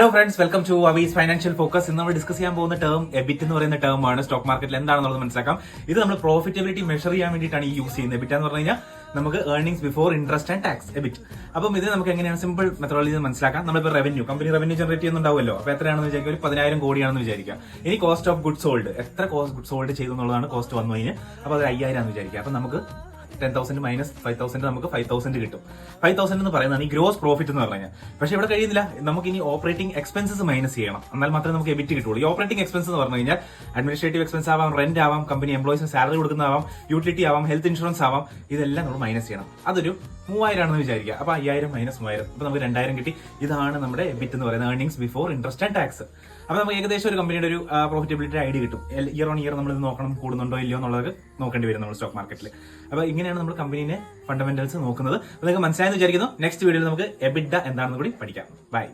Hello friends, welcome to Avees financial focus. ഇന്ന് നമ്മൾ discuss ചെയ്യാൻ പോകുന്ന ടേം എബിറ്റ് എന്ന് പറയുന്ന ടേം ആണ്. സ്റ്റോക്ക് മാർക്കറ്റിൽ എന്താണെന്നുള്ളത് മനസ്സിലാക്കാം. ഇത് നമ്മൾ പ്രോഫിറ്റബിലിറ്റി മെഷർ ചെയ്യാൻ വേണ്ടിയിട്ടാണ് ഈ യൂസ് ചെയ്യുന്നത്. എബിറ്റ് എന്ന് പറഞ്ഞു കഴിഞ്ഞാൽ നമുക്ക് earnings before interest and tax, EBIT. അപ്പം ഇത് നമുക്ക് എങ്ങനെയാണ് സിമ്പിൾ മെത്തഡോളജി മനസ്സിലാക്കാം. നമ്മളിപ്പോൾ കമ്പനി റവന്യൂ ജനറേറ്റ് ചെയ്യുന്നുണ്ടാവുമല്ലോ. അപ്പോൾ എത്രയാണെന്ന് വിചാരിക്കുക, ഒരു 10,000 കോടിയാണെന്ന് വിചാരിക്കുക. ഇനി കോസ്റ്റ് ഓഫ് ഗുഡ്സ് സോൾഡ്, എത്ര ഗുഡ്സ് സോൾഡ് ചെയ്തു എന്നുള്ളതാണ് കോസ്റ്റ് വന്നു കഴിഞ്ഞാൽ. അപ്പോൾ അത് 5,000 ആണെന്ന് വിചാരിക്കുക. അപ്പം നമുക്ക് 10,000 മൈനസ് 5,000 നമുക്ക് 5,000 കിട്ടും. 5,000 എന്ന് പറയുന്നതാണ് ഈ ഗ്രോസ് പ്രോഫിറ്റ് എന്ന് പറഞ്ഞാൽ. പക്ഷേ ഇവിടെ കഴിയുന്നില്ല, നമുക്ക് ഇനി ഓപ്പറേറ്റിംഗ് എക്സ്പെൻസസ് മൈനസ് ചെയ്യണം, എന്നാൽ മാത്രമേ നമുക്ക് എബിറ്റ് കിട്ടുള്ളൂ. ഈ ഓപ്പറേറ്റിംഗ് എക്സ്പെൻസ് എന്ന് പറഞ്ഞു കഴിഞ്ഞാൽ അഡ്മിനിസ്ട്രേറ്റീവ് എക്സ്പെൻസ് ആവാം, റെന്റ് ആവാം, കമ്പനി എംപ്ലോയീസിന് സാലറി കൊടുക്കുന്നതാവാം, യൂട്ടിലിറ്റി ആവാം, ഹെൽത്ത് ഇൻഷുറൻസ് ആവാം. ഇതെല്ലാം നമ്മൾ മൈനസ് ചെയ്യണം. അതൊരു 3,000 ആണെന്ന് വിചാരിക്കുക. അപ്പോൾ 5,000 മൈനസ് 3,000, അപ്പോൾ നമുക്ക് 2,000 കിട്ടി. ഇതാണ് നമ്മുടെ എബിറ്റ് എന്ന് പറയുന്നത്, earnings before interest and tax. അപ്പോൾ നമുക്ക് ഏകദേശം ഒരു കമ്പനിയുടെ ഒരു പ്രോഫിറ്റബിലിറ്റി ഐഡിയ കിട്ടും. ഇയർ ഓൺ ഇയർ നമ്മൾ ഇത് നോക്കണം, കൂടുന്നുണ്ടോ ഇല്ലയോ എന്നുള്ളത് നോക്കേണ്ടി വരും നമ്മൾ സ്റ്റോക്ക് മാർക്കറ്റിൽ. അപ്പോൾ ഇങ്ങനെയാണ് നമ്മൾ കമ്പനീനെ ഫണ്ടമെന്റൽസ് നോക്കുന്നത്. നിങ്ങൾക്ക് മനസ്സിലായെന്ന് വിചാരിക്കുന്നു. നെക്സ്റ്റ് വീഡിയോയിൽ നമുക്ക് എബിറ്റ എന്താണെന്ന് കൂടി പഠിക്കാം. ബൈ.